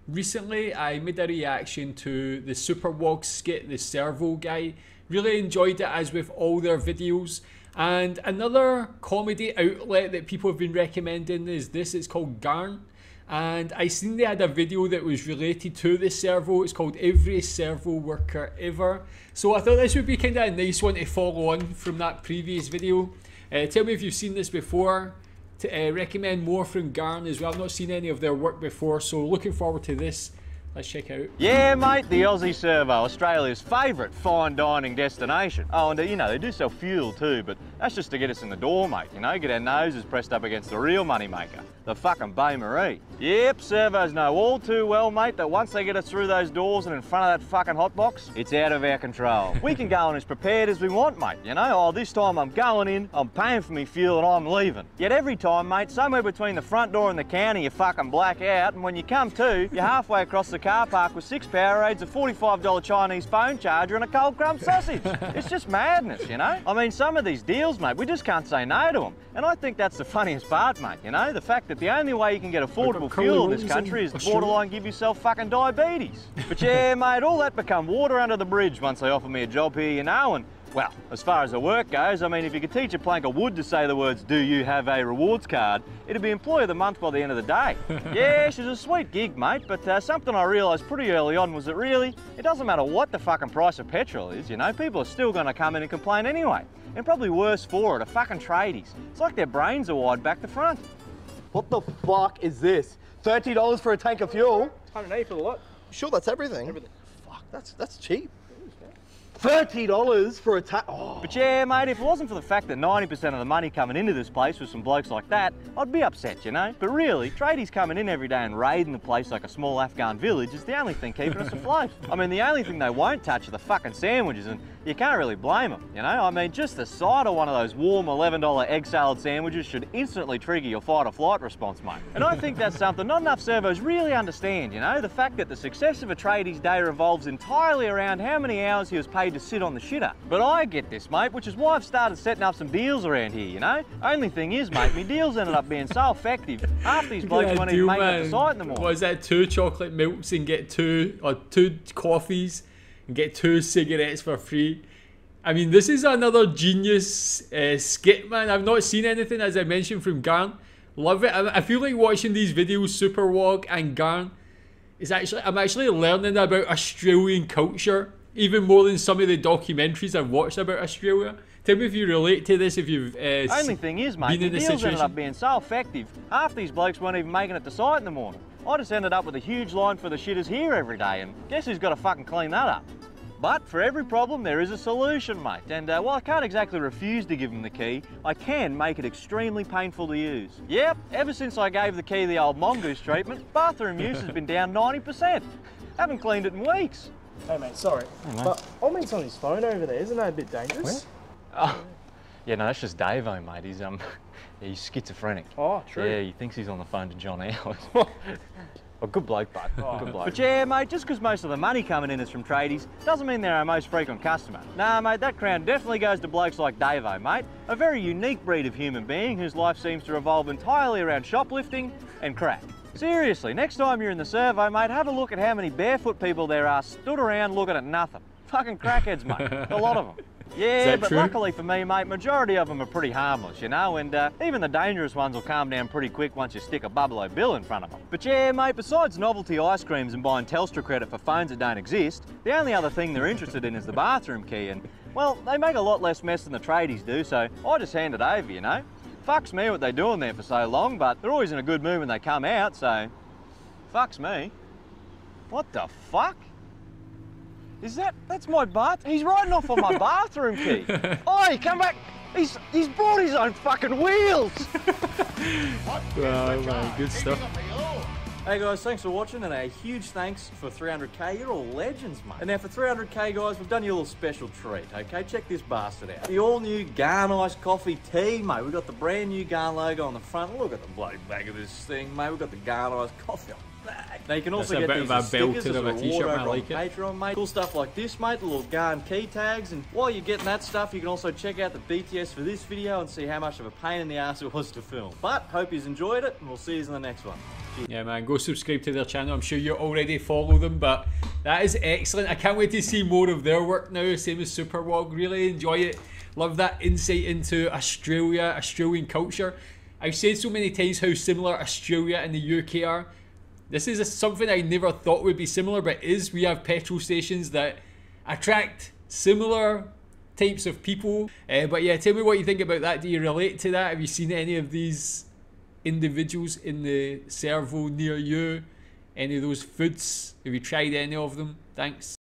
Recently, I made a reaction to the Superwog skit, the Servo guy. Really enjoyed it, as with all their videos. And another comedy outlet that people have been recommending is this. It's called Garn. And I seen they had a video that was related to the servo. It's called Every Servo Worker Ever. So I thought this would be kind of a nice one to follow on from that previous video. Tell me if you've seen this before. To recommend more from Garn as well. I've not seen any of their work before, so looking forward to this. Let's check out. Yeah, mate, the Aussie Servo, Australia's favourite fine dining destination. Oh, and you know, they do sell fuel too, but that's just to get us in the door, mate, you know, get our noses pressed up against the real money maker, the fucking Bay Marie. Yep, servos know all too well, mate, that once they get us through those doors and in front of that fucking hotbox, it's out of our control. We can go in as prepared as we want, mate, you know. Oh, this time I'm going in, I'm paying for me fuel and I'm leaving. Yet every time, mate, somewhere between the front door and the counter, you fucking black out, and when you come to, you're halfway across the car park with 6 Powerades, a $45 Chinese phone charger and a cold crumb sausage. It's just madness, you know? I mean, some of these deals, mate, we just can't say no to them. And I think that's the funniest part, mate, you know? The fact that the only way you can get affordable fuel in this country is to borderline give yourself fucking diabetes. But yeah, mate, all that become water under the bridge once they offer me a job here, you know, and well, as far as the work goes, I mean, if you could teach a plank of wood to say the words, "Do you have a rewards card?" it'd be Employee of the Month by the end of the day. Yeah, she's a sweet gig, mate, but something I realised pretty early on was that really, it doesn't matter what the fucking price of petrol is, you know, people are still going to come in and complain anyway. And probably worse for it are fucking tradies. It's like their brains are wired back to front. What the fuck is this? $30 for a tank of fuel? $180 for the lot. Sure, that's everything. Everything. Fuck, that's cheap. $30 for a tank. Oh. But yeah, mate, if it wasn't for the fact that 90% of the money coming into this place was some blokes like that, I'd be upset, you know? But really, tradies coming in every day and raiding the place like a small Afghan village is the only thing keeping us afloat. I mean, the only thing they won't touch are the fucking sandwiches, and you can't really blame them, you know? I mean, just the sight of one of those warm $11 egg salad sandwiches should instantly trigger your fight or flight response, mate. And I think that's something not enough servos really understand, you know? The fact that the success of a tradie's day revolves entirely around how many hours he was paid to sit on the shitter. But I get this, mate, which is why I've started setting up some deals around here, you know? Only thing is, mate, my deals ended up being so effective, half these blokes won't even make it to site in the morning. Was that 2 chocolate milks and get 2 coffees and get 2 cigarettes for free? I mean, this is another genius skit, man. I've not seen anything, as I mentioned, from Garn. Love it. I feel like watching these videos, Superwog and Garn, I'm actually learning about Australian culture, even more than some of the documentaries I've watched about Australia. Tell me if you relate to this, if you've Only thing is, mate, the deals ended up being so effective, half these blokes weren't even making it to site in the morning. I just ended up with a huge line for the shitters here every day, and guess who's got to fucking clean that up? But for every problem, there is a solution, mate. And while I can't exactly refuse to give them the key, I can make it extremely painful to use. Yep, ever since I gave the key the old mongoose treatment, bathroom use has been down 90%. Haven't cleaned it in weeks. Hey mate, sorry, but Oldman's on his phone over there. Isn't that a bit dangerous? Where? Oh, yeah, no, that's just Davo, mate. He's schizophrenic. Oh, true. Yeah, he thinks he's on the phone to John Howard. Well, good bloke, bud. Oh, good bloke. But yeah, mate, just because most of the money coming in is from tradies, doesn't mean they're our most frequent customer. Nah, mate, that crown definitely goes to blokes like Davo, mate. A very unique breed of human being whose life seems to revolve entirely around shoplifting and crack. Seriously, next time you're in the servo, mate, have a look at how many barefoot people there are stood around looking at nothing. Fucking crackheads, mate. A lot of them. Yeah, but luckily for me, mate, majority of them are pretty harmless, you know, and even the dangerous ones will calm down pretty quick once you stick a bubbalo bill in front of them. But yeah, mate, besides novelty ice creams and buying Telstra credit for phones that don't exist, the only other thing they're interested in is the bathroom key, and, well, they make a lot less mess than the tradies do, so I just hand it over, you know. Fucks me what they're doing there for so long, but they're always in a good mood when they come out, so fucks me. What the fuck? That's my bath? He's riding off on my bathroom key. Oi, come back. He's brought his own fucking wheels. Wow, man, good stuff. Hey guys, thanks for watching, and a huge thanks for 300k. You're all legends, mate. And now for 300k, guys, we've done you a little special treat, okay? Check this bastard out. The all-new Garn Iced Coffee Tea, mate. We've got the brand new Garn logo on the front. Look at the bloody back of this thing, mate. We've got the Garn Iced Coffee on the back. Now you can also get these as stickers as a reward over on Patreon, mate. Cool stuff like this, mate. The little Garn key tags. And while you're getting that stuff, you can also check out the BTS for this video and see how much of a pain in the ass it was to film. But hope you enjoyed it, and we'll see you in the next one. Yeah, man, go subscribe to their channel. I'm sure you already follow them, but that is excellent. I can't wait to see more of their work now. Same as Superwog. Really enjoy it. Love that insight into Australia, Australian culture. I've said so many times how similar Australia and the UK are. This is something I never thought would be similar, but it is. We have petrol stations that attract similar types of people. But yeah, tell me what you think about that. Do you relate to that? Have you seen any of these individuals in the servo near you? Any of those foods? Have you tried any of them? Thanks.